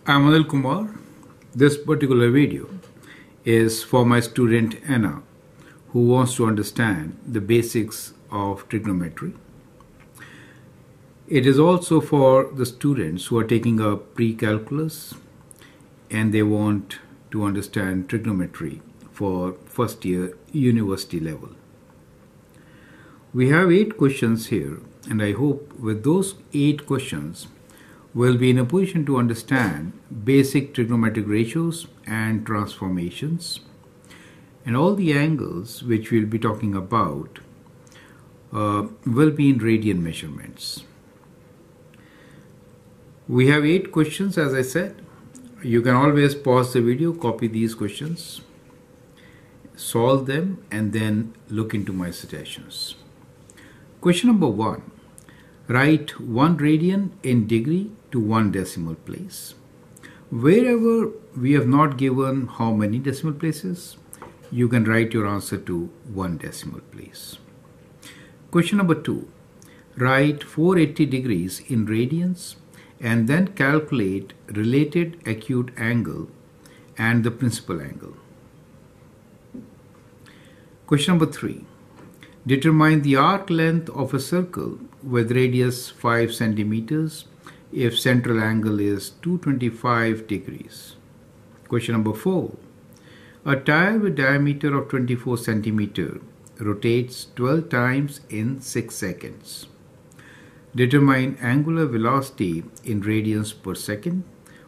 I'm Anil Kumar. This particular video is for my student Anna, who wants to understand the basics of trigonometry. It is also for the students who are taking up pre-calculus and they want to understand trigonometry for first year university level. We have 8 questions here, and I hope with those 8 questions we'll be in a position to understand basic trigonometric ratios and transformations, and all the angles which we'll be talking about will be in radian measurements. We have 8 questions, as I said. You can always pause the video, copy these questions, solve them, and then look into my suggestions. Question number 1. Write 1 radian in degree to 1 decimal place. Wherever we have not given how many decimal places, you can write your answer to 1 decimal place. Question number 2. Write 480 degrees in radians and then calculate related acute angle and the principal angle. Question number 3. Determine the arc length of a circle with radius 5 centimeters if central angle is 225 degrees. Question number 4. A tire with diameter of 24 centimeter rotates 12 times in 6 seconds. Determine angular velocity in radians per second.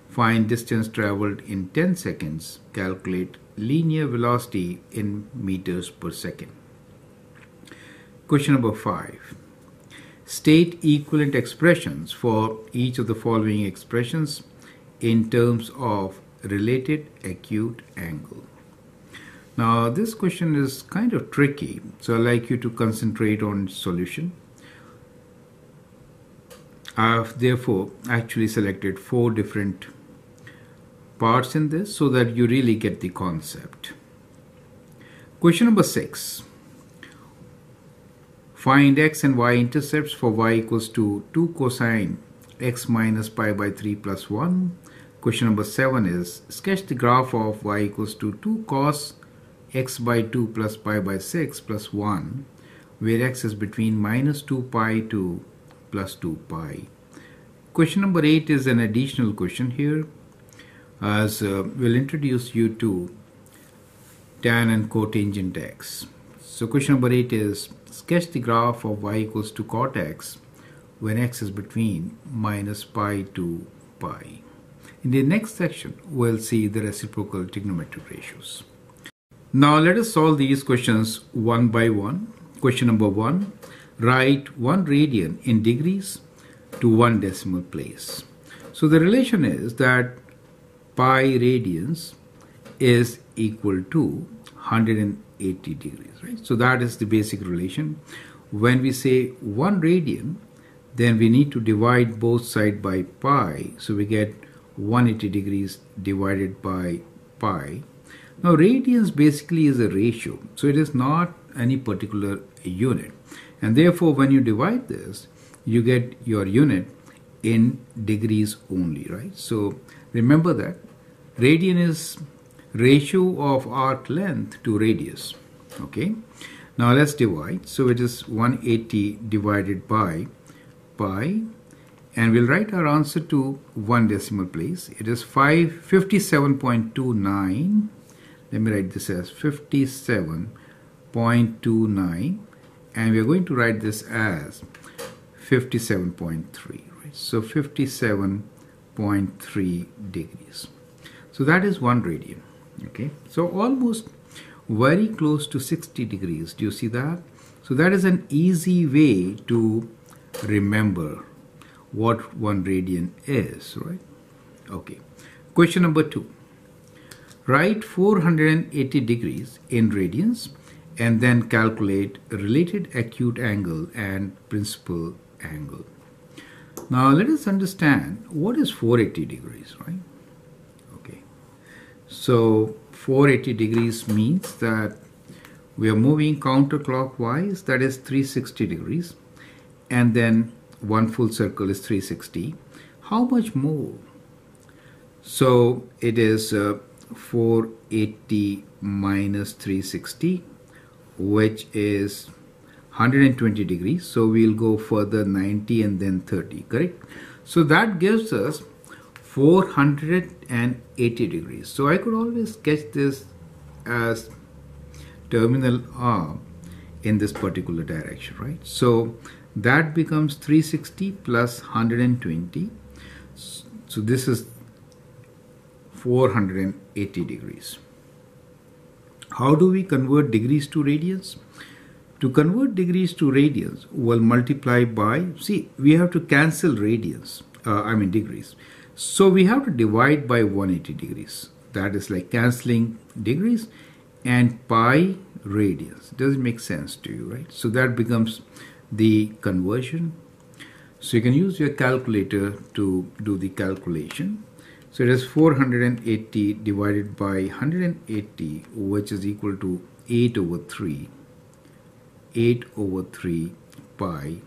Find distance traveled in 10 seconds. Calculate linear velocity in meters per second. Question number 5. State equivalent expressions for each of the following expressions in terms of related acute angle. Now this question is kind of tricky, so I'd like you to concentrate on solution. I've therefore actually selected 4 different parts in this so that you really get the concept. Question number 6. Find x and y intercepts for y equals to 2 cosine x minus pi by 3 plus 1. Question number 7 is sketch the graph of y equals to 2 cos x by 2 plus pi by 6 plus 1, where x is between minus 2 pi to plus 2 pi. Question number 8 is an additional question here, as we'll introduce you to tan and cotangent x. So question number 8 is sketch the graph of y equals to cot x when x is between minus pi to pi. In the next section, we'll see the reciprocal trigonometric ratios. Now let us solve these questions one by one. Question number 1. Write 1 radian in degrees to 1 decimal place. So the relation is that pi radians is equal to 180 degrees, right? So that is the basic relation. When we say 1 radian, then we need to divide both sides by pi, so we get 180 degrees divided by pi. Now radians basically is a ratio, so it is not any particular unit, and therefore when you divide this, you get your unit in degrees only, right? So remember that radian is ratio of arc length to radius. Okay, now let's divide. So it is 180 divided by pi, and we'll write our answer to 1 decimal place. It is 57.29. Let me write this as 57.29, and we are going to write this as 57.3, right? So 57.3 degrees. So that is 1 radian. Okay, so almost very close to 60 degrees. Do you see that? So that is an easy way to remember what 1 radian is, right? Okay, question number 2. Write 480 degrees in radians and then calculate related acute angle and principal angle. Now let us understand what is 480 degrees, right? Okay, so 480 degrees means that we are moving counterclockwise, that is 360 degrees, and then one full circle is 360. How much more? So it is 480 minus 360, which is 120 degrees. So we'll go further 90 and then 30, correct? So that gives us 480 degrees. So I could always sketch this as terminal arm in this particular direction, right? So that becomes 360 plus 120. So this is 480 degrees. How do we convert degrees to radians? To convert degrees to radians, we'll multiply by, see, we have to cancel radians, degrees. So we have to divide by 180 degrees. That is like cancelling degrees and pi radians. Does it make sense to you, right? So that becomes the conversion. So you can use your calculator to do the calculation. So it is 480 divided by 180, which is equal to 8 over 3 pi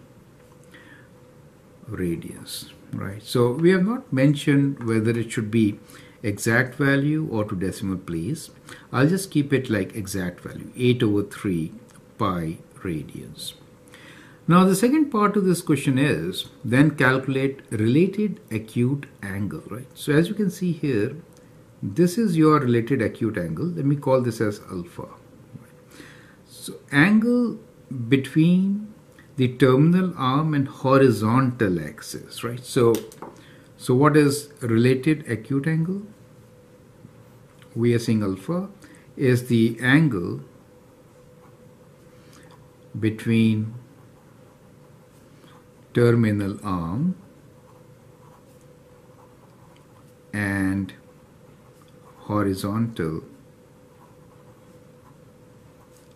radians, right? So we have not mentioned whether it should be exact value or to decimal place. I'll just keep it like exact value, 8 over 3 pi radians. Now the second part of this question is then calculate related acute angle, right? So as you can see here, this is your related acute angle. Let me call this as alpha. So angle between the terminal arm and horizontal axis, right? So what is related acute angle? We are saying alpha is the angle between terminal arm and horizontal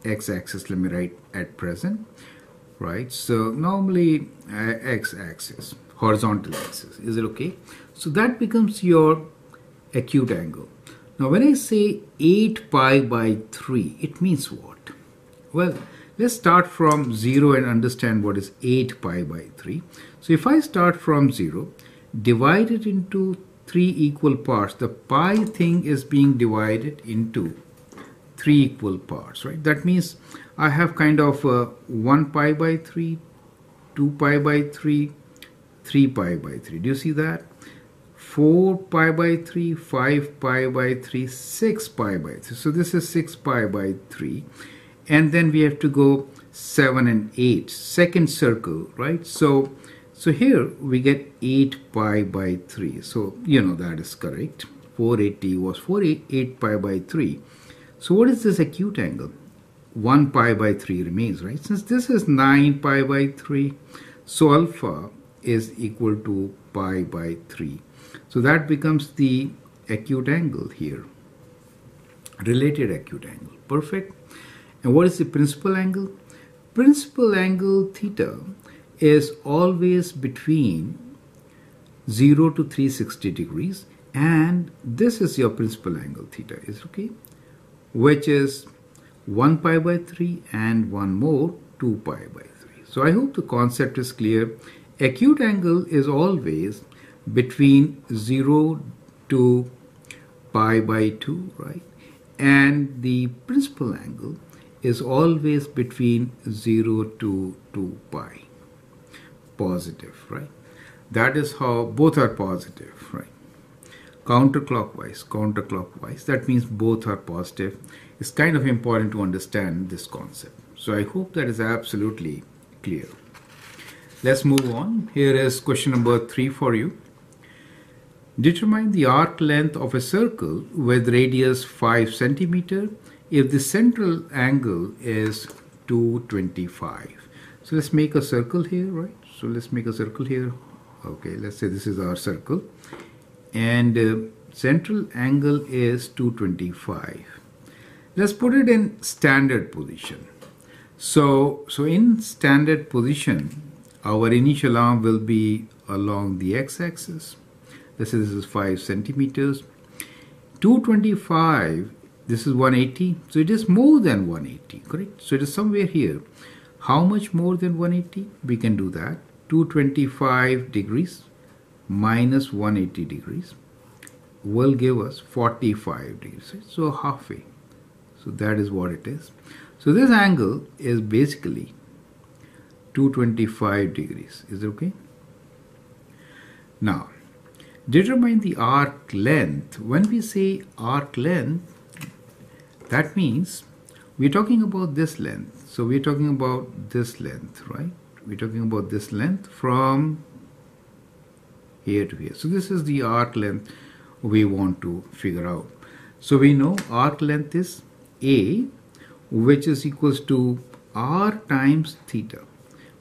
x-axis. Let me write at present, right? So normally x-axis, horizontal axis, is it okay? So that becomes your acute angle. Now when I say 8 pi by 3, it means what? Well, let's start from 0 and understand what is 8 pi by 3. So if I start from 0, divide it into 3 equal parts, the pi thing is being divided into 3 equal parts, right? That means I have kind of 1 pi by 3, 2 pi by 3, 3 pi by 3. Do you see that? 4 pi by 3, 5 pi by 3, 6 pi by 3. So this is 6 pi by 3. And then we have to go 7 and 8, second circle, right? So here we get 8 pi by 3. So, you know, that is correct. 480 was 8 pi by 3. So what is this acute angle? 1 pi by 3 remains, right? Since this is 9 pi by 3, so alpha is equal to pi by 3. So that becomes the acute angle here, related acute angle. Perfect. And what is the principal angle? Principal angle theta is always between 0 to 360 degrees, and this is your principal angle theta, is okay, which is 1 pi by 3 and one more 2 pi by 3. So I hope the concept is clear. Acute angle is always between 0 to pi by 2, right? And the principal angle is always between 0 to 2 pi. Positive, right? That is how both are positive, right? Counterclockwise. That means both are positive. It's kind of important to understand this concept. So I hope that is absolutely clear. Let's move on. Here is question number 3 for you. Determine the arc length of a circle with radius 5 centimeter if the central angle is 225. So let's make a circle here, right? So let's make a circle here. Okay, let's say this is our circle. And central angle is 225. Let's put it in standard position. So in standard position, our initial arm will be along the x-axis. Let's say this is 5 centimeters. 225, this is 180. So it is more than 180, correct? So it is somewhere here. How much more than 180? We can do that. 225 degrees minus 180 degrees will give us 45 degrees. Right? So halfway. So that is what it is. So this angle is basically 225 degrees. Is it okay? Now, determine the arc length. When we say arc length, that means we're talking about this length. So we're talking about this length, right? We're talking about this length from here to here. So this is the arc length we want to figure out. So we know arc length is A, which is equals to R times theta.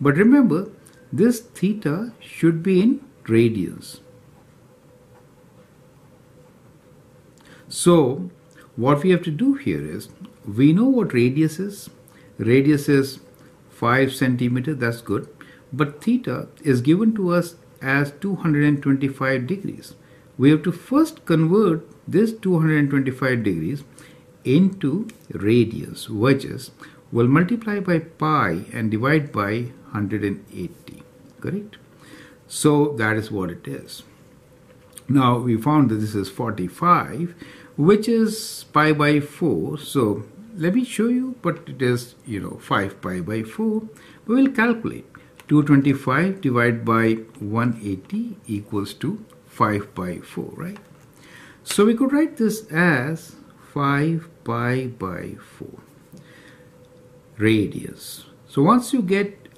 But remember, this theta should be in radians. So what we have to do here is, we know what radius is. Radius is 5 centimeter, that's good. But theta is given to us as 225 degrees. We have to first convert this 225 degrees into radians, which is, we'll multiply by pi and divide by 180, correct? So that is what it is. Now we found that this is 45, which is pi by 4. So let me show you, but it is, 5 pi by 4. We will calculate 225 divided by 180 equals to 5 by 4, right? So we could write this as 5 pi by 4 radius. So once you get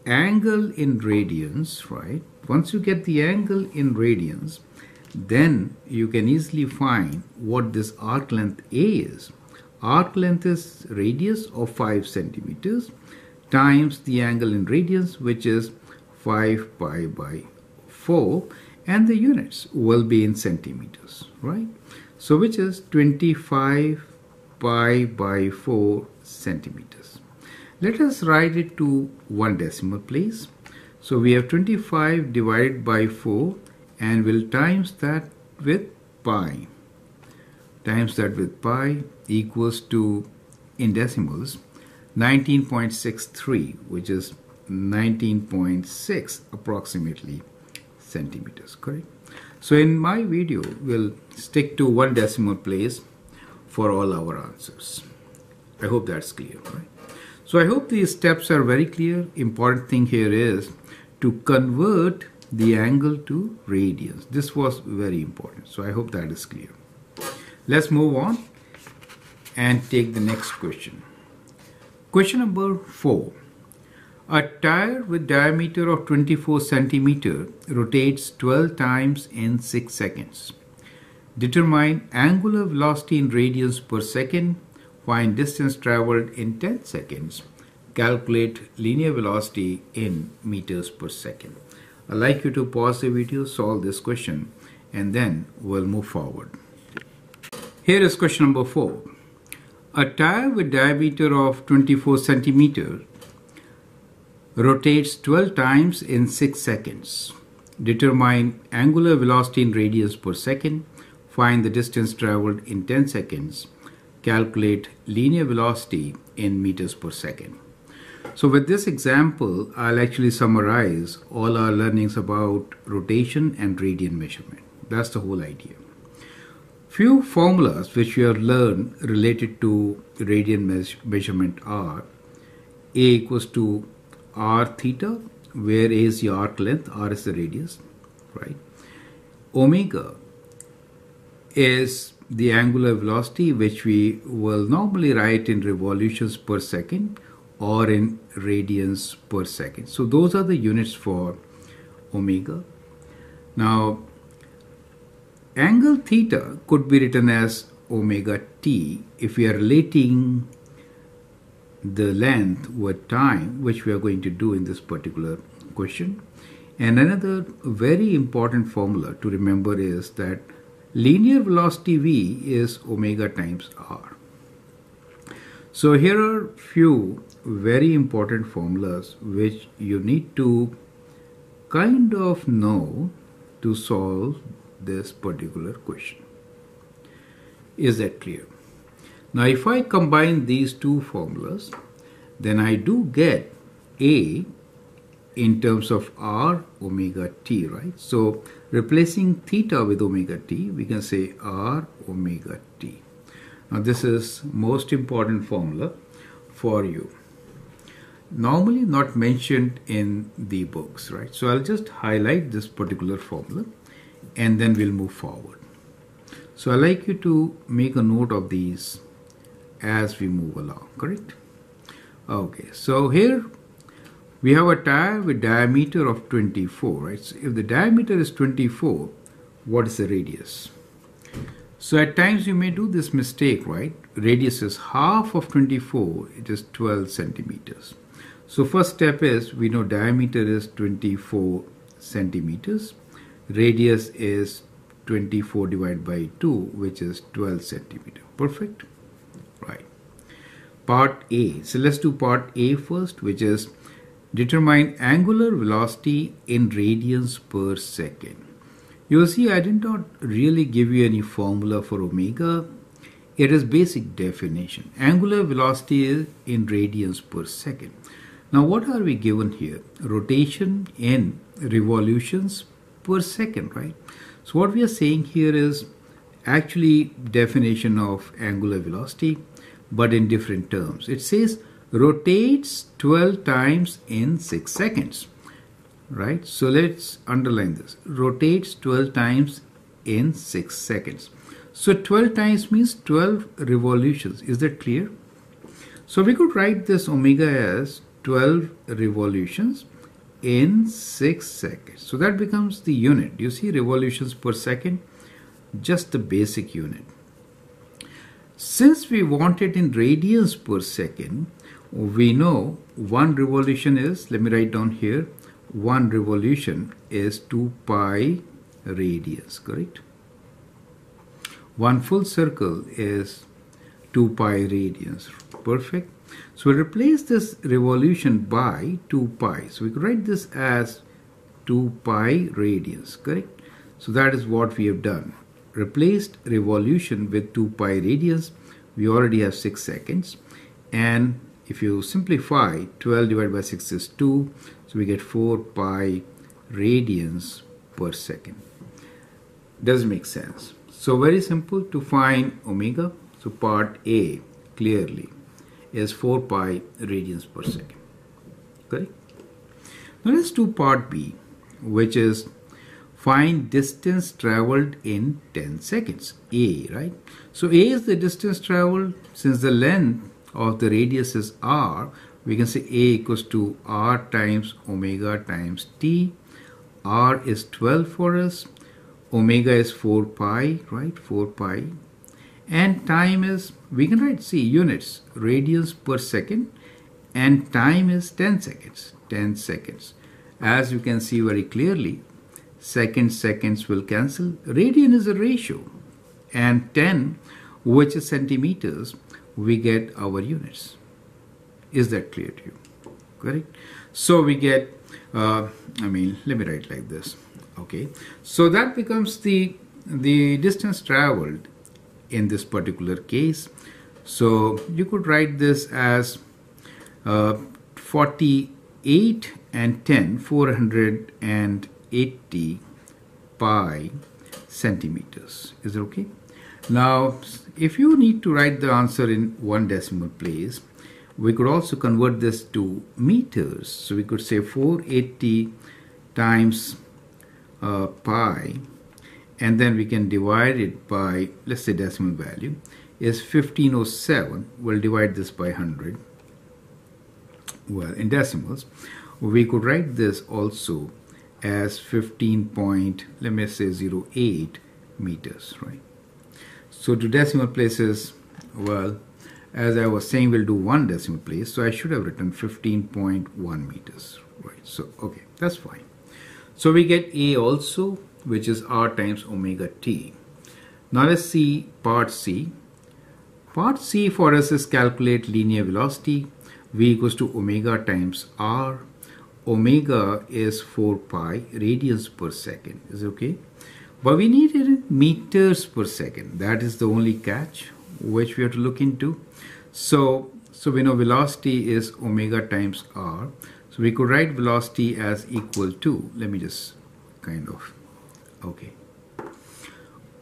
angle in radians, right? Once you get the angle in radians, then you can easily find what this arc length A is. Arc length is radius of 5 centimeters times the angle in radians, which is 5 pi by 4, and the units will be in centimeters, right? So which is 25 pi by 4 centimeters. Let us write it to one decimal place. So we have 25 divided by 4, and we'll times that with pi. Times that with pi equals to, in decimals, 19.63, which is 19.6 approximately centimeters, correct? So in my video, we'll stick to one decimal place for all our answers. I hope that's clear, right? So I hope these steps are very clear. Important thing here is to convert the angle to radians. This was very important. So I hope that is clear. Let's move on and take the next question. Question number 4. A tire with diameter of 24 centimeter rotates 12 times in 6 seconds. Determine angular velocity in radians per second. Find distance traveled in 10 seconds. Calculate linear velocity in meters per second. I'd like you to pause the video, solve this question, and then we'll move forward. Here is question number 4. A tire with diameter of 24 centimeter rotates 12 times in 6 seconds. Determine angular velocity in radians per second. Find the distance traveled in 10 seconds. Calculate linear velocity in meters per second. So with this example, I'll actually summarize all our learnings about rotation and radian measurement. That's the whole idea. Few formulas which we have learned related to radian measurement are A equals to R theta, where A is the arc length, R is the radius, right? Omega is the angular velocity, which we will normally write in revolutions per second or in radians per second. So those are the units for omega. Now, angle theta could be written as omega t if we are relating the length with time, which we are going to do in this particular question. And another very important formula to remember is that linear velocity v is omega times r. So here are few very important formulas which you need to kind of know to solve this particular question. Is that clear? Now if I combine these two formulas, then I do get A in terms of r omega t, right? So replacing theta with omega t, we can say r omega t. Now this is most important formula for you. Normally not mentioned in the books, right? So I'll just highlight this particular formula and then we'll move forward. So I'd like you to make a note of these as we move along, correct? Okay, so here we have a tire with diameter of 24, right? So if the diameter is 24, what is the radius? So at times you may do this mistake, right? Radius is half of 24, it is 12 centimeters. So first step is, we know diameter is 24 centimeters. Radius is 24 divided by 2, which is 12 centimeter. Perfect? Right. Part A. So let's do part A first, which is determine angular velocity in radians per second. You see, I did not really give you any formula for omega. It is basic definition. Angular velocity is in radians per second. Now what are we given here? Rotation in revolutions per second, right? So what we are saying here is actually definition of angular velocity, but in different terms. It says rotates 12 times in 6 seconds, right? So let's underline this. Rotates 12 times in 6 seconds. So 12 times means 12 revolutions. Is that clear? So we could write this omega as 12 revolutions in 6 seconds. So that becomes the unit. You see, revolutions per second, just the basic unit. Since we want it in radians per second, we know one revolution is, let me write down here, one revolution is 2 pi radians, correct? One full circle is 2 pi radians. Perfect. So we replace this revolution by 2 pi. So we could write this as 2 pi radians, correct? So that is what we have done. Replaced revolution with 2 pi radians. We already have 6 seconds. And if you simplify, 12 divided by 6 is 2. So we get 4 pi radians per second. Does make sense? So very simple to find omega. So part A clearly is 4 pi radians per second. Correct? Now let's do part B, which is find distance traveled in 10 seconds. A, right? So A is the distance traveled. Since the length of the radius is r, we can say A equals to r times omega times t. R is 12 for us. Omega is 4 pi, right? 4 pi. And time is, we can write, see, units, radians per second, and time is 10 seconds, 10 seconds. As you can see very clearly, seconds will cancel. Radian is a ratio, and 10, which is centimeters, we get our units. Is that clear to you? Correct? So we get, let me write like this. Okay, so that becomes the distance traveled in this particular case. So you could write this as 48 and 10, 480 pi centimeters. Is it okay? Now, if you need to write the answer in one decimal place, we could also convert this to meters. So we could say 480 times pi, and then we can divide it by, let's say decimal value is 1507. We'll divide this by 100. Well, in decimals, we could write this also as 15.08 meters, right? So to decimal places, well, as I was saying, we'll do one decimal place, so I should have written 15.1 meters, right? So, okay, that's fine. So we get A also, which is r times omega t. Now let's see part C. Part C for us is calculate linear velocity. V equals to omega times r. Omega is 4 pi radians per second. Is it okay? But we need it in meters per second. That is the only catch which we have to look into. So we know velocity is omega times r. So we could write velocity as equal to, let me just kind of, okay.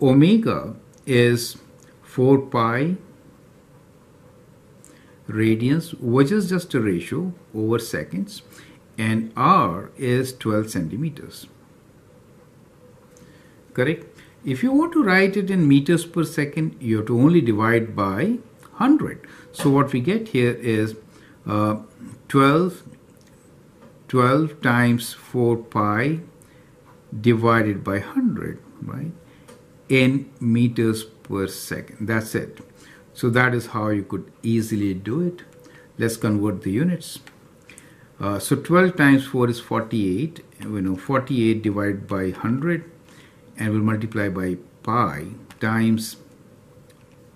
Omega is 4 pi radians, which is just a ratio over seconds, and R is 12 centimeters. Correct? If you want to write it in meters per second, you have to only divide by 100. So what we get here is 12 times 4 pi divided by 100, right, in meters per second. That's it. So that is how you could easily do it. Let's convert the units. So 12 times 4 is 48. And we know 48 divided by 100, and we'll multiply by pi times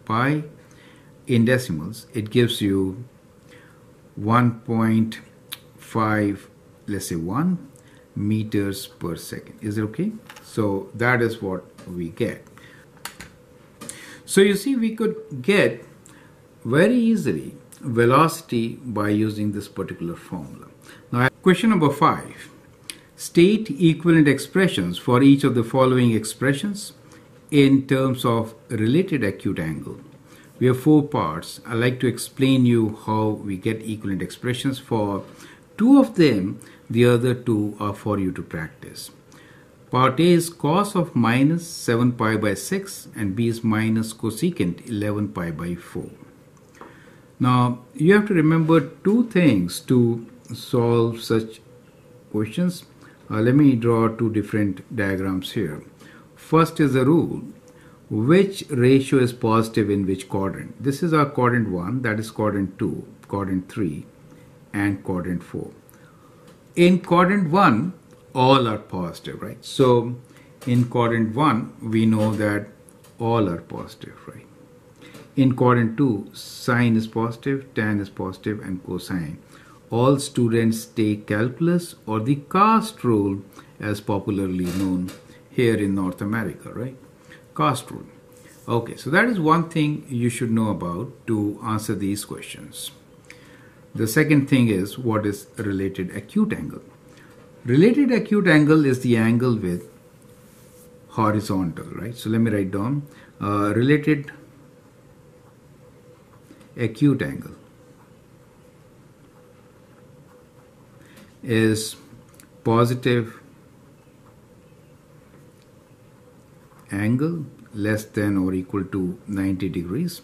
pi in decimals. It gives you 1.5, let's say 1 meters per second. Is it okay? So that is what we get. So you see, we could get very easily velocity by using this particular formula. Now, question number 5. State equivalent expressions for each of the following expressions in terms of related acute angle. We have 4 parts. I'd like to explain you how we get equivalent expressions for 2 of them. The other 2 are for you to practice. Part A is cos of minus 7 pi by 6 and B is minus cosecant 11 pi by 4. Now you have to remember 2 things to solve such questions. Let me draw 2 different diagrams here. First is the rule. Which ratio is positive in which quadrant? This is our quadrant 1, that is quadrant 2, quadrant 3 and quadrant 4. In quadrant 1, all are positive, right? So in quadrant 1, we know that all are positive, right? In quadrant 2, sine is positive, tan is positive, and cosine. All students take calculus or the cast rule as popularly known here in North America, right? Cast rule. Okay, so that is one thing you should know about to answer these questions. The second thing is, what is related acute angle? Related acute angle is the angle with horizontal, right? So let me write down related acute angle is positive angle less than or equal to 90 degrees.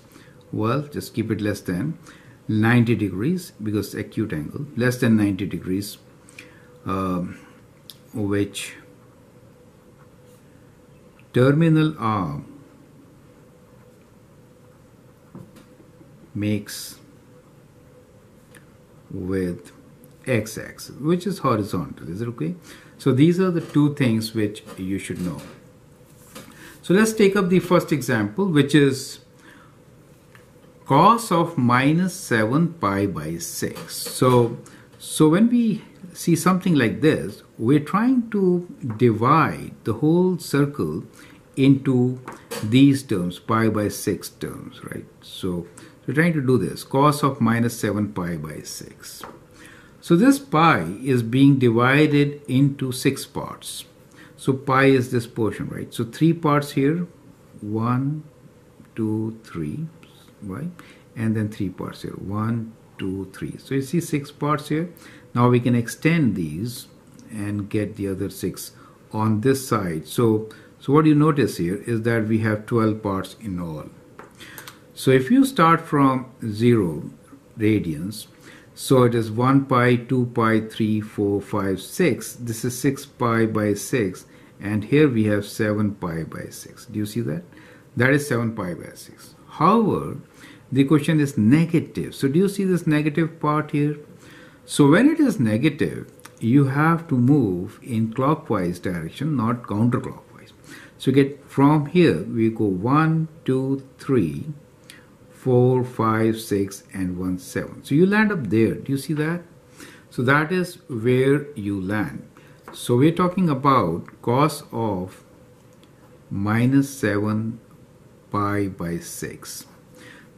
Well, just keep it less than 90 degrees because acute angle less than 90 degrees, which terminal arm makes with x-axis, which is horizontal. Is it okay? So these are the 2 things which you should know. So let's take up the first example, which is cos of minus 7 pi by 6. So when we see something like this, we're trying to divide the whole circle into these terms, pi by 6 terms, right? So we're trying to do this, cos of minus 7 pi by 6. So this pi is being divided into 6 parts. So pi is this portion, right? So 3 parts here, 1, 2, 3, right? And then 3 parts here, 1, 2, 3. So you see 6 parts here. Now we can extend these and get the other 6 on this side. So what you notice here is that we have 12 parts in all. So if you start from 0 radians, so it is 1 pi, 2 pi, 3, 4, 5, 6. This is 6 pi by 6. And here we have 7 pi by 6. Do you see that? That is 7 pi by 6. However, the question is negative. So do you see this negative part here? So when it is negative, you have to move in clockwise direction, not counterclockwise. So get from here, we go 1, 2, 3, 4, 5, 6, and 1, 7. So you land up there. Do you see that? So that is where you land. So we're talking about cos of minus 7 pi by 6.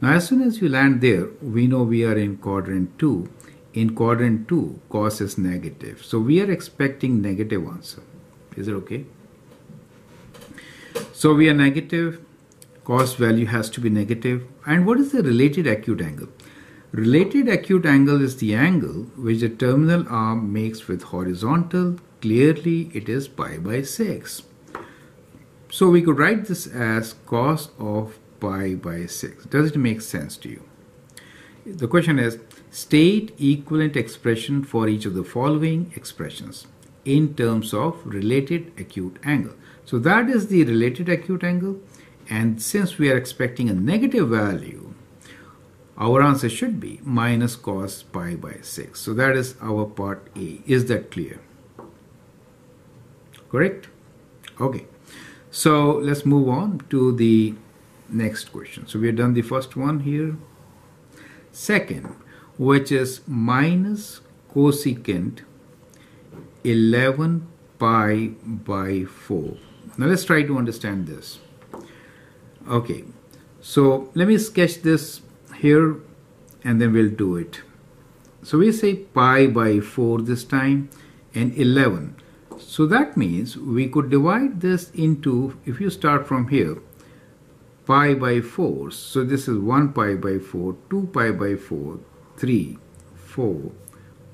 Now as soon as you land there, we know we are in quadrant 2 in quadrant 2, cos is negative. So we are expecting negative answer. Is it okay? So we are negative, cos value has to be negative. And what is the related acute angle? Related acute angle is the angle which the terminal arm makes with horizontal. Clearly it is pi by 6. So we could write this as cos of pi by 6. Does it make sense to you? The question is, state equivalent expression for each of the following expressions in terms of related acute angle. So that is the related acute angle, and since we are expecting a negative value, our answer should be minus cos pi by 6. So that is our part A. Is that clear? Correct? Okay. So let's move on to the next question. So we have done the first one here. Second, which is minus cosecant 11 pi by 4. Now let's try to understand this. Okay, so let me sketch this here and then we'll do it. So we say pi by 4 this time and 11. So that means we could divide this into, if you start from here, pi by 4. So this is 1 pi by 4, 2 pi by 4, 3, 4,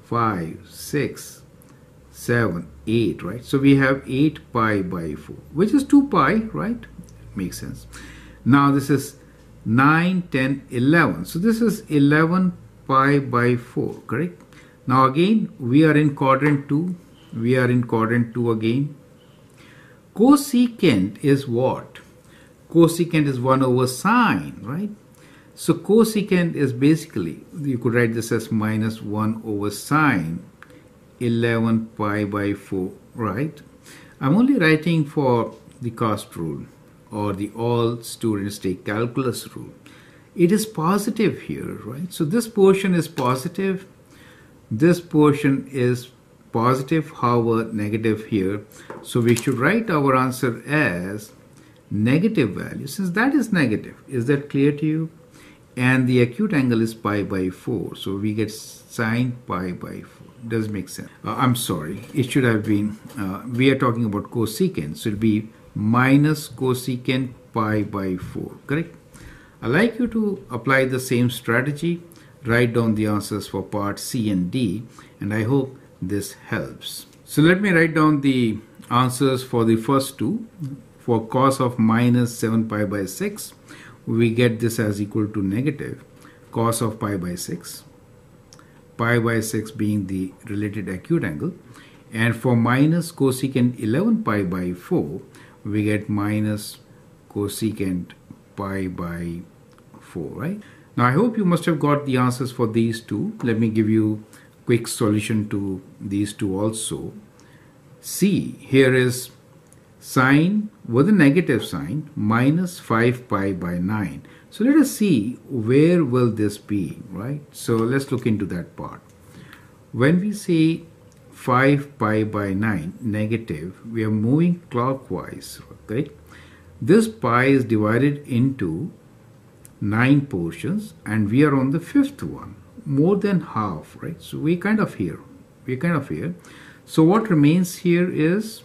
5, 6, 7, 8, right? So we have 8 pi by 4, which is 2 pi, right? Makes sense. Now this is 9, 10, 11. So this is 11 pi by 4, correct? Now again, we are in quadrant 2. We are in quadrant 2 again. Cosecant is what? Cosecant is 1 over sine, right? So cosecant is basically, you could write this as minus 1 over sine 11 pi by 4, right? I'm only writing for the cost rule or the all students take calculus rule. It is positive here, right? So this portion is positive. This portion is positive, however negative here. So we should write our answer as negative value, since that is negative. Is that clear to you? And the acute angle is pi by 4. So we get sine pi by 4. Does make sense? I'm sorry. It should have been, we are talking about cosecant. So it will be minus cosecant pi by 4. Correct? I'd like you to apply the same strategy. Write down the answers for part C and D. And I hope this helps. So let me write down the answers for the first two. For cos of minus 7 pi by 6, we get this as equal to negative cos of pi by 6. Pi by 6 being the related acute angle. And for minus cosecant 11 pi by 4, we get minus cosecant pi by 4, right? Now I hope you must have got the answers for these two. Let me give you a quick solution to these two also. See, here is sine with a negative sign minus 5 pi by 9. So let us see where will this be, right? So let's look into that part. When we say 5 pi by 9 negative, we are moving clockwise, okay? This pi is divided into 9 portions and we are on the 5th one, more than half, right? So we're kind of here. So what remains here is,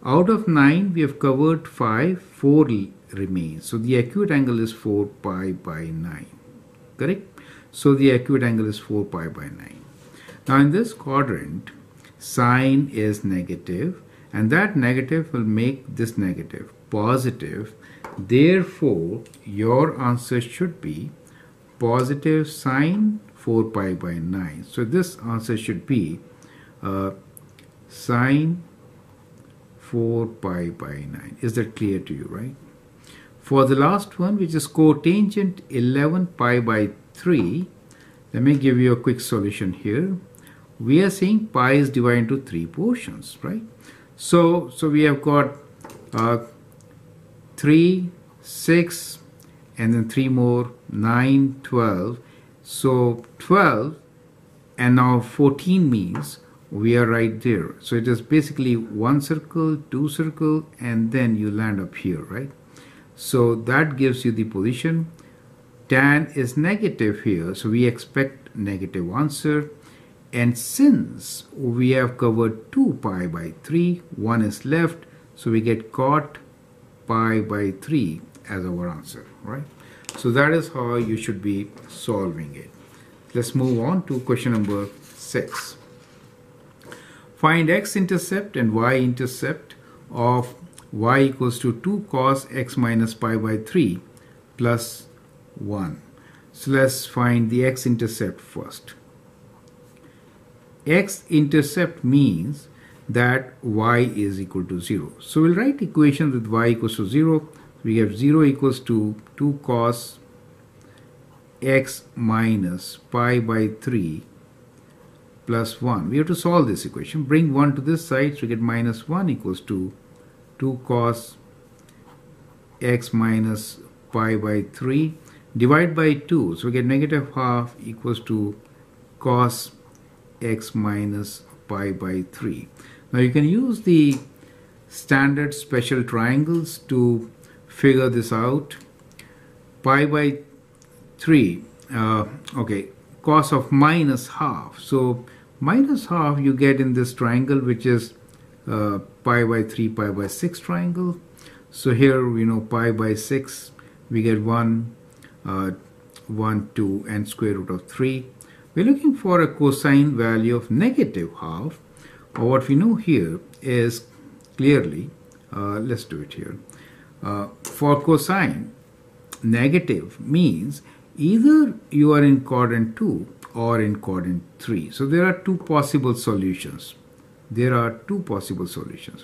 out of 9 we have covered 5, 4 remains. So the acute angle is 4 pi by 9, correct? So the acute angle is 4 pi by 9. Now in this quadrant, sine is negative and that negative will make this negative positive. Therefore, your answer should be positive sine 4 pi by 9. So this answer should be sine 4 pi by 9. Is that clear to you, right? For the last one, which is cotangent 11 pi by 3, let me give you a quick solution here. We are saying pi is divided into 3 portions, right? So we have got 3, 6, and then 3 more, 9, 12. So 12 and now 14 means we are right there. So it is basically 1 circle, 2 circle, and then you land up here, right? So that gives you the position. tan is negative here, so we expect negative answer. And since we have covered 2 pi by 3, 1 is left, so we get cot pi by 3 as our answer, right? So that is how you should be solving it. Let's move on to question number 6. Find x-intercept and y-intercept of y equals to 2 cos x minus pi by 3 plus 1. So let's find the x-intercept first. X-intercept means that y is equal to 0. So we'll write equation with y equals to 0. We have 0 equals to 2 cos x minus pi by 3 plus 1. We have to solve this equation. Bring 1 to this side, so we get minus 1 equals to 2 cos x minus pi by 3. Divide by 2, so we get negative half equals to cos x minus pi by 3. Now you can use the standard special triangles to figure this out. Pi by 3, okay, cos of minus half. So minus half you get in this triangle, which is pi by 3, pi by 6 triangle. So here we know pi by 6, we get 1, 2, and square root of 3. We're looking for a cosine value of negative half. Or what we know here is clearly, let's do it here. For cosine, negative means either you are in quadrant 2 or in quadrant 3. So there are two possible solutions.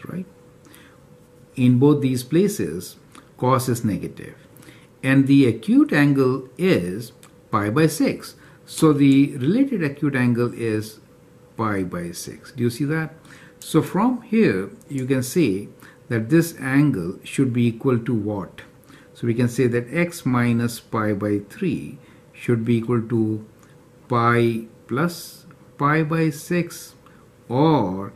Right? In both these places, cos is negative. And the acute angle is pi by 6. So the related acute angle is pi by 6. Do you see that? So from here, you can say that this angle should be equal to what? So we can say that x minus pi by 3 should be equal to pi plus pi by 6, or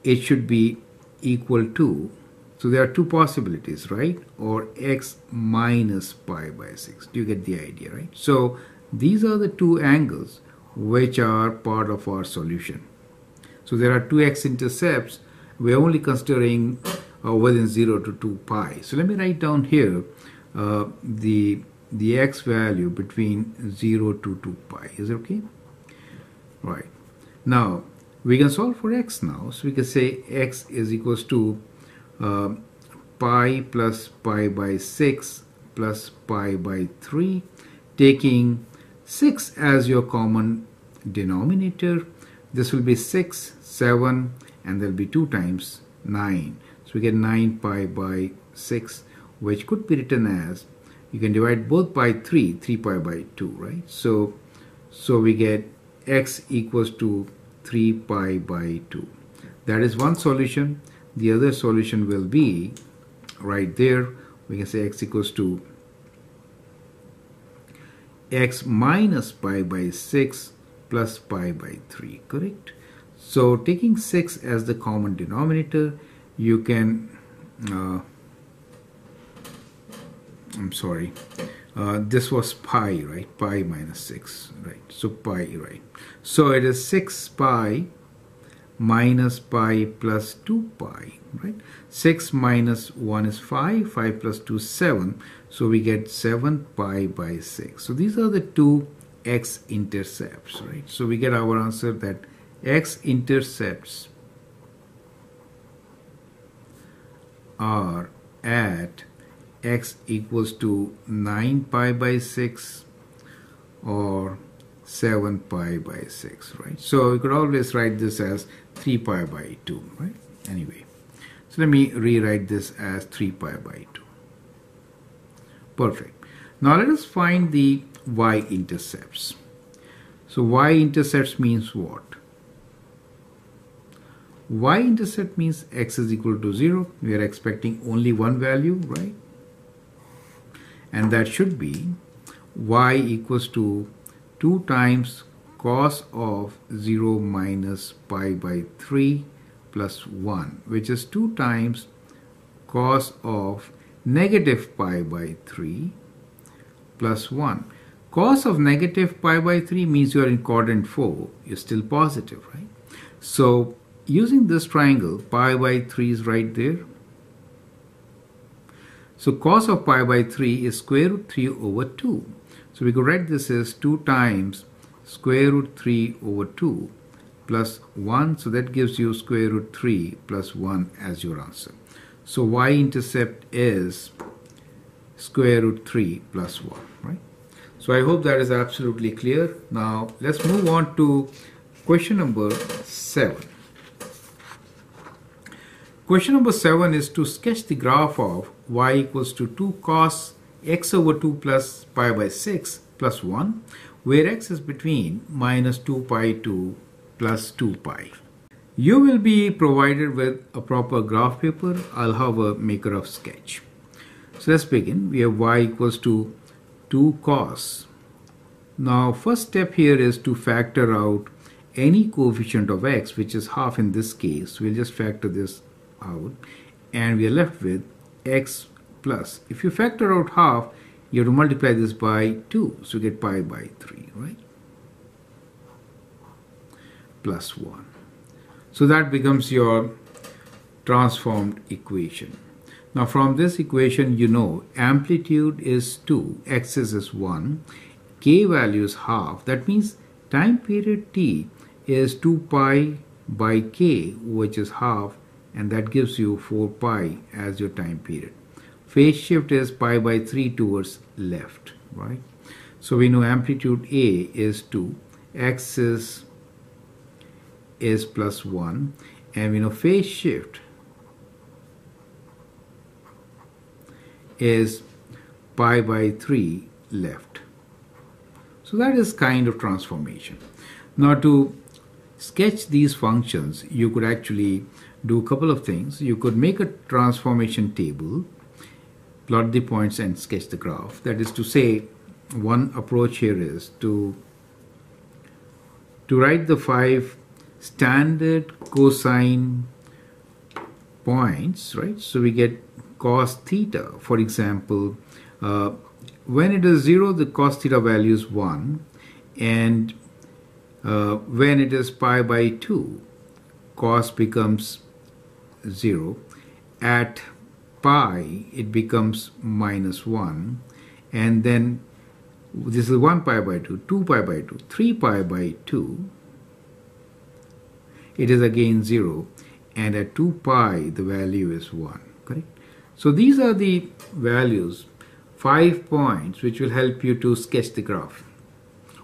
it should be equal to, so there are two possibilities, right? Or x minus pi by 6. Do you get the idea, right? So these are the two angles which are part of our solution. So there are two x-intercepts. We're only considering within 0 to 2 pi. So let me write down here the x value between 0 to 2 pi. Is it okay? Right. Now, we can solve for x now. So we can say x is equals to pi plus pi by 6 plus pi by 3, taking 6 as your common denominator. This will be 6, 7, and there will be 2 times 9. So we get 9 pi by 6, which could be written as, you can divide both by 3 pi by 2, right? So we get x equals to 3 pi by 2. That is one solution. The other solution will be right there. We can say x equals to x minus pi by 6 plus pi by 3, correct? So taking 6 as the common denominator, you can, this was pi, right? Pi minus 6, right? So pi, right? So it is 6 pi minus pi plus 2 pi, right? 6 minus 1 is 5, 5 plus 2 is 7. So we get 7 pi by 6. So these are the two x-intercepts, right? So we get our answer that x-intercepts are at x equals to 9 pi by 6 or 7 pi by 6, right? So you could always write this as 3 pi by 2, right? Anyway, so let me rewrite this as 3 pi by 2. Perfect. Now let us find the y-intercepts. So y-intercepts means what? Y-intercept means x is equal to 0. We are expecting only one value, right? And that should be y equals to 2 times cos of 0 minus pi by 3 plus 1, which is 2 times cos of negative pi by 3 plus 1. Cos of negative pi by 3 means you are in quadrant 4. You're still positive, right? So using this triangle, pi by 3 is right there. So cos of pi by 3 is square root 3 over 2. So we could write this as 2 times square root 3 over 2 plus 1. So that gives you square root 3 plus 1 as your answer. So y-intercept is square root 3 plus 1, right? So I hope that is absolutely clear. Now let's move on to question number 7. Question number 7 is to sketch the graph of y equals to 2 cos x over 2 plus pi by 6 plus 1, where x is between minus 2 pi to plus 2 pi. You will be provided with a proper graph paper. I'll have a maker of sketch. So let's begin. We have y equals to 2 cos. Now first step here is to factor out any coefficient of x, which is half in this case. We'll just factor this out and we are left with x plus. If you factor out half, you have to multiply this by 2. So you get pi by 3, right? Plus 1. So that becomes your transformed equation. Now from this equation, you know amplitude is 2, axis is 1, k value is half. That means time period t is 2 pi by k, which is half, and that gives you 4 pi as your time period. Phase shift is pi by 3 towards left, right? So we know amplitude A is 2, axis is plus 1, and we know phase shift is pi by 3 left. So that is kind of transformation. Now to sketch these functions, you could actually do a couple of things. You could make a transformation table, plot the points and sketch the graph. That is to say, one approach here is to write the 5 standard cosine points, right? So we get cos theta, for example, when it is 0, the cos theta value is 1, and when it is pi by 2, cos becomes 0. At pi, it becomes minus 1, and then this is 1 pi by 2, 2 pi by 2, 3 pi by 2, it is again 0, and at 2 pi, the value is 1, correct? So these are the values, 5 points, which will help you to sketch the graph.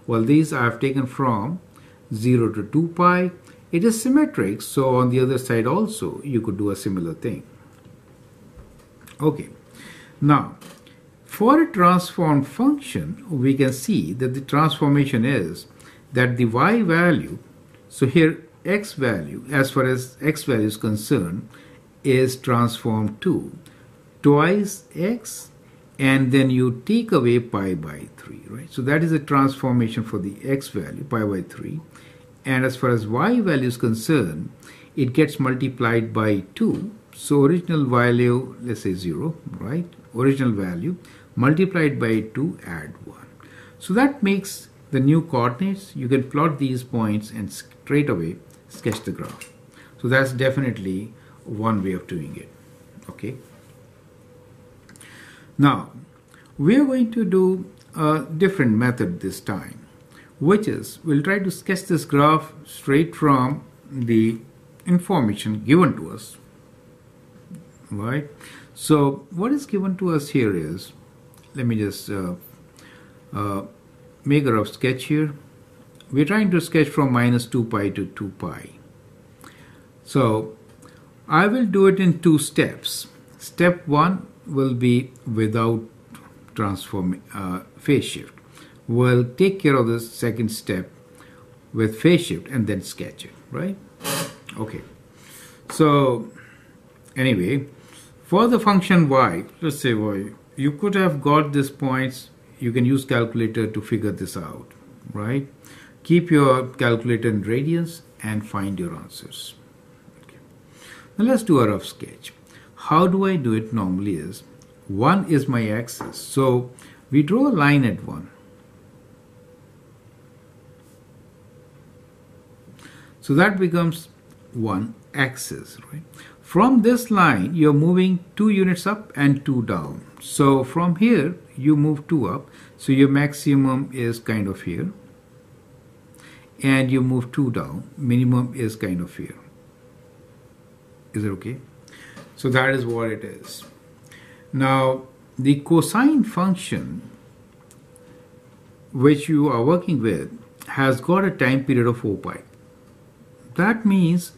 Well, these I have taken from 0 to 2 pi. It is symmetric, so on the other side also, you could do a similar thing. Okay, now, for a transformed function, we can see that the transformation is that the y value, so here x value, as far as x value is concerned, is transformed to twice x, and then you take away pi by 3, right? So that is a transformation for the x value, pi by 3. And as far as y value is concerned, it gets multiplied by 2. So original value, let's say 0, right? Original value multiplied by 2, add 1. So that makes the new coordinates. You can plot these points and straight away sketch the graph. So that's definitely one way of doing it. Okay. Now, we are going to do a different method this time, which is we'll try to sketch this graph straight from the information given to us, right? So what is given to us here is, let me just make a rough sketch here. We're trying to sketch from minus 2 pi to 2 pi. So I will do it in 2 steps. Step 1 will be without phase shift. We'll take care of the second step with phase shift and then sketch it, right? Okay. So anyway, for the function y, let's say y, you could have got these points. You can use calculator to figure this out, right? Keep your calculator in radians and find your answers. Okay. Now let's do a rough sketch. How do I do it normally is, 1 is my axis. So We draw a line at 1. So that becomes 1 axis, right? From this line, you're moving 2 units up and 2 down. So from here, you move 2 up. So your maximum is kind of here. And you move 2 down. Minimum is kind of here. Is it okay? So that is what it is. Now, the cosine function which you are working with has got a time period of 4 pi. That means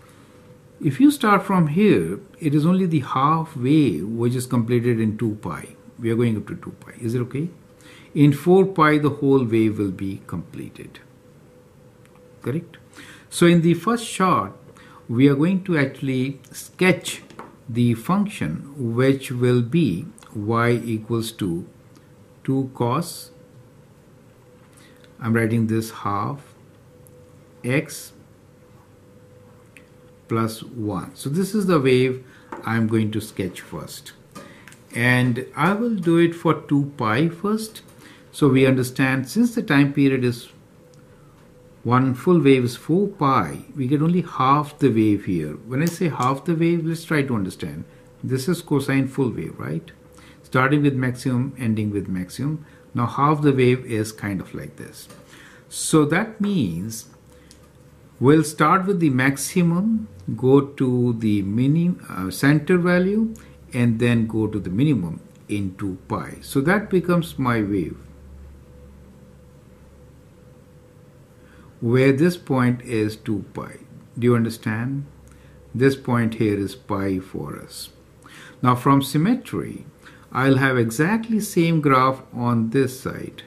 if you start from here, it is only the half wave which is completed in 2 pi. We are going up to 2 pi. Is it okay? In 4 pi, the whole wave will be completed. Correct? So in the first shot, we are going to actually sketch the function which will be y equals to 2 cos, I'm writing this half, x plus 1. So this is the wave I'm going to sketch first. And I will do it for 2 pi first. So we understand since the time period is one full wave is 4 pi, we get only half the wave here. When I say half the wave, let's try to understand. This is cosine full wave, right? Starting with maximum, ending with maximum. Now half the wave is kind of like this. So that means we'll start with the maximum, go to the center value, and then go to the minimum in 2 pi. So that becomes my wave, where this point is 2 pi. Do you understand? This point here is pi for us. Now from symmetry, I'll have exactly same graph on this side.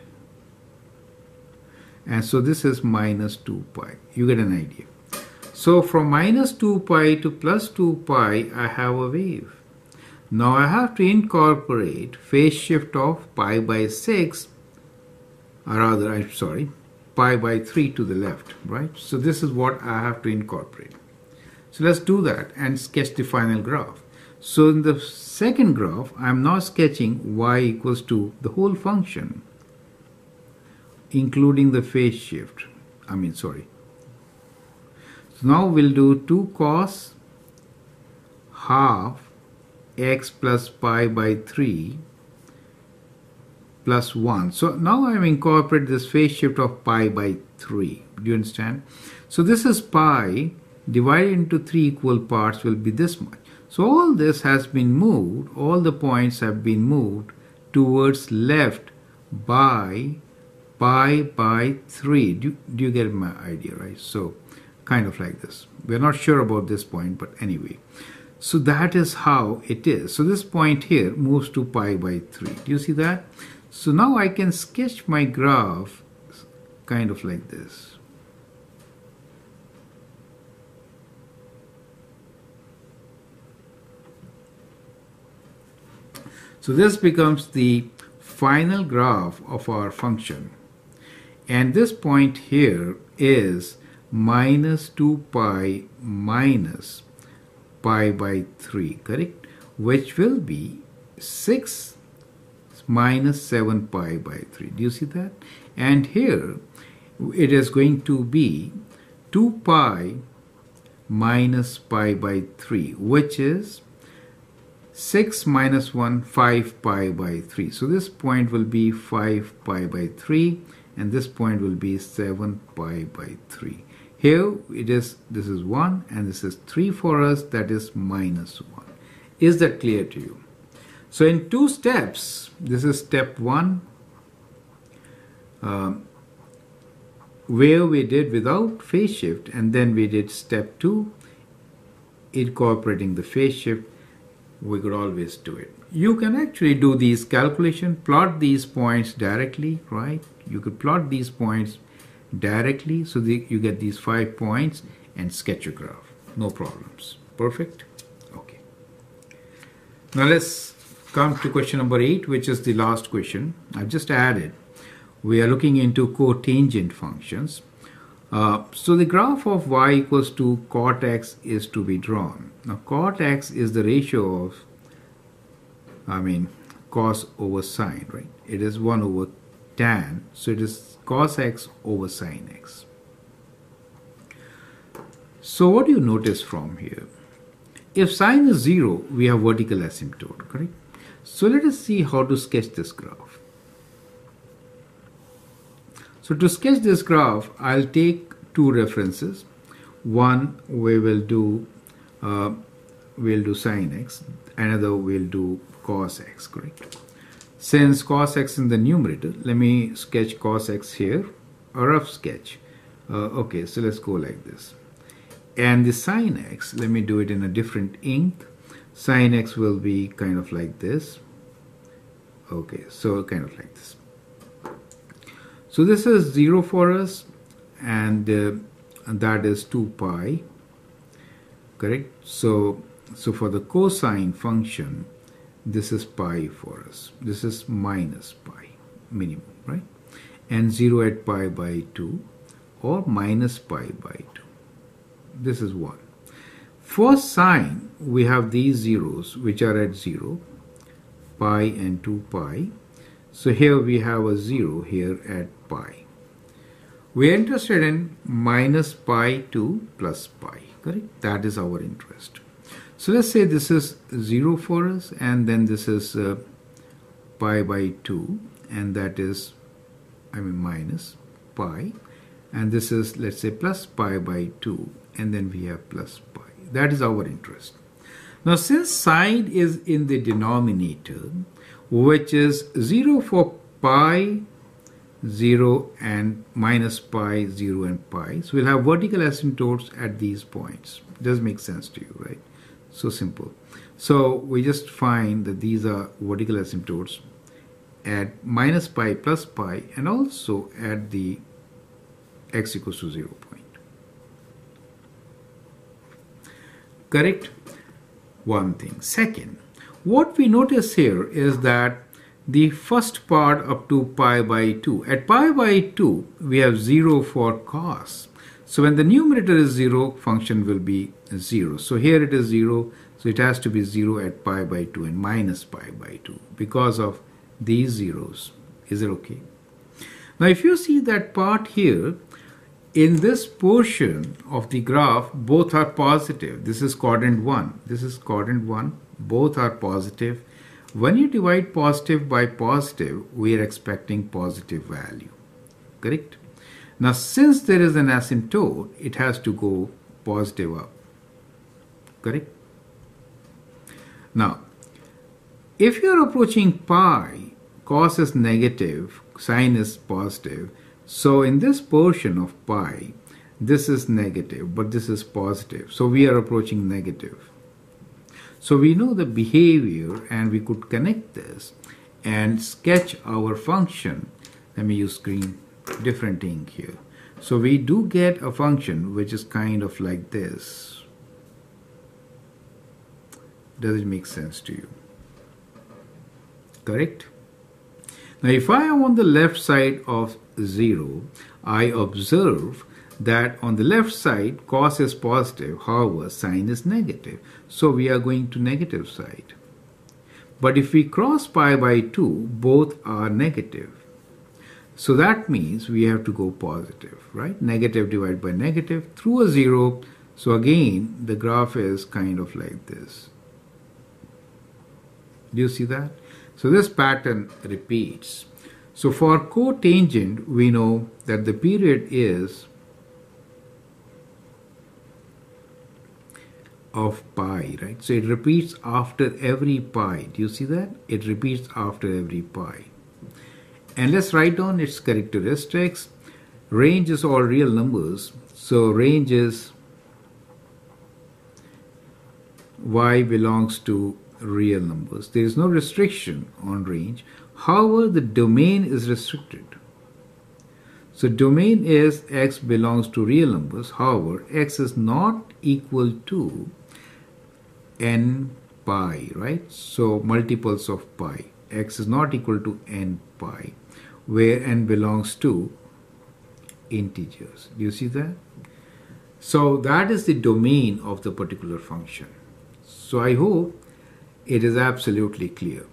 And so this is minus 2 pi. You get an idea. So from minus 2 pi to plus 2 pi, I have a wave. Now I have to incorporate phase shift of pi by 6, or rather, I'm sorry, pi by 3 to the left, right? So this is what I have to incorporate. So let's do that and sketch the final graph. So in the second graph, I'm now sketching y equals to the whole function, including the phase shift. So now we'll do 2 cos half x plus pi by 3 plus 1. So now I'm incorporating this phase shift of pi by 3. Do you understand? So this is pi divided into 3 equal parts will be this much. So all this has been moved, all the points have been moved towards left by pi by 3. Do you get my idea, right? So kind of like this. We're not sure about this point, but anyway. So that is how it is. So this point here moves to pi by 3. Do you see that? So now I can sketch my graph kind of like this. So this becomes the final graph of our function. And this point here is minus 2 pi minus pi by 3, correct? Which will be 6 minus 7 pi by 3. Do you see that? And here it is going to be 2 pi minus pi by 3, which is 6 minus 1, 5 pi by 3. So this point will be 5 pi by 3, and this point will be 7 pi by 3. Here it is, this is 1 and this is 3 for us, that is minus 1. Is that clear to you? So in 2 steps, this is step 1, where we did without phase shift, and then we did step 2, incorporating the phase shift. We could always do it. You can actually do these calculations, plot these points directly, right? You could plot these points directly so that you get these 5 points and sketch your graph. No problems. Perfect? Okay. Now let's come to question number 8, which is the last question. I've just added. We are looking into cotangent functions. So the graph of y equals to cot x is to be drawn. Now cot x is the ratio of, cos over sine, right? It is 1 over tan, so it is cos x over sine x. So what do you notice from here? If sine is 0, we have vertical asymptote, correct? So let us see how to sketch this graph. So to sketch this graph, I'll take two references. One we will do sine x, another we'll do cos x, correct? Since cos x in the numerator, let me sketch cos x here, a rough sketch. Okay, so let's go like this. And the sine x, let me do it in a different ink. Sine x will be kind of like this. Okay, so kind of like this. So this is 0 for us, and that is 2 pi, correct? So for the cosine function, this is pi for us. This is minus pi, minimum, right? And 0 at pi by 2 or minus pi by 2. This is 1. For sine, we have these zeros which are at 0, pi and 2 pi. So here we have a 0 here at pi. We are interested in minus pi to plus pi, correct? That is our interest. So let's say this is 0 for us, and then this is pi by 2, and that is, minus pi, and this is, let's say, plus pi by 2, and then we have plus pi. That is our interest. Now, since sine is in the denominator, which is 0 for pi, 0 and minus pi, 0 and pi, so we'll have vertical asymptotes at these points. Does make sense to you, right? So simple. So we just find that these are vertical asymptotes at minus pi, plus pi, and also at the x equals to 0 point. Correct? One thing. Second, what we notice here is that the first part up to pi by 2. At pi by 2, we have 0 for cos. So when the numerator is 0, function will be 0. So here it is 0, so it has to be 0 at pi by 2 and minus pi by 2 because of these zeros. Is it okay? Now if you see that part here, in this portion of the graph, both are positive. This is quadrant 1. This is quadrant 1. Both are positive. When you divide positive by positive, we are expecting positive value. Correct? Now, since there is an asymptote, it has to go positive up. Correct? Now, if you are approaching pi, cos is negative, sine is positive. So in this portion of pi, this is negative, but this is positive. So we are approaching negative. So we know the behavior, and we could connect this and sketch our function. Let me use green, different ink here. So we do get a function which is kind of like this. Does it make sense to you? Correct? Now if I am on the left side of 0, I observe that on the left side cos is positive, however sine is negative. So we are going to negative side. But if we cross pi by 2, both are negative. So that means we have to go positive, right? Negative divided by negative through a 0. So again, the graph is kind of like this. Do you see that? So this pattern repeats. So for cotangent, we know that the period is of pi, right? So it repeats after every pi. Do you see that? It repeats after every pi. And let's write down its characteristics. Range is all real numbers. So range is y belongs to real numbers. There is no restriction on range. However, the domain is restricted. So domain is x belongs to real numbers. However, x is not equal to n pi, right? So multiples of pi. X is not equal to n pi, where n belongs to integers. Do you see that? So that is the domain of the particular function. So I hope it is absolutely clear.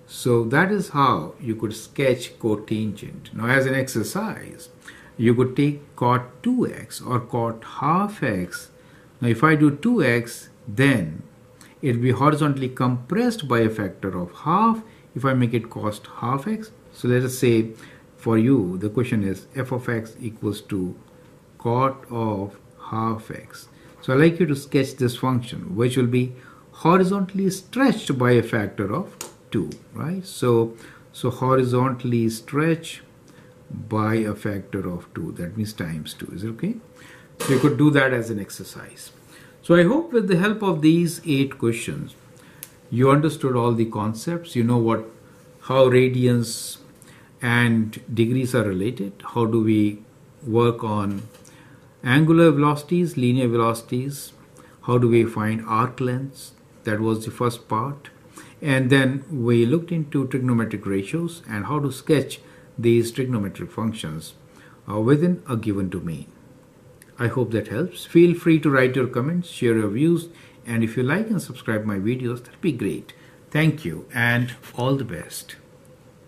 So that is how you could sketch cotangent. Now as an exercise, you could take cot 2x or cot half x. Now if I do 2x, then it will be horizontally compressed by a factor of half if I make it cos half x. So let us say for you, the question is f of x equals to cot of half x. So I'd like you to sketch this function, which will be horizontally stretched by a factor of 2, right? So horizontally stretch by a factor of 2, that means times 2. Is it okay? So you could do that as an exercise. So I hope with the help of these 8 questions, you understood all the concepts. You know how radians and degrees are related. How do we work on angular velocities, linear velocities? How do we find arc lengths? That was the first part. And then we looked into trigonometric ratios and how to sketch these trigonometric functions within a given domain. I hope that helps. Feel free to write your comments, share your views, and if you like and subscribe my videos, that'd be great. Thank you and all the best.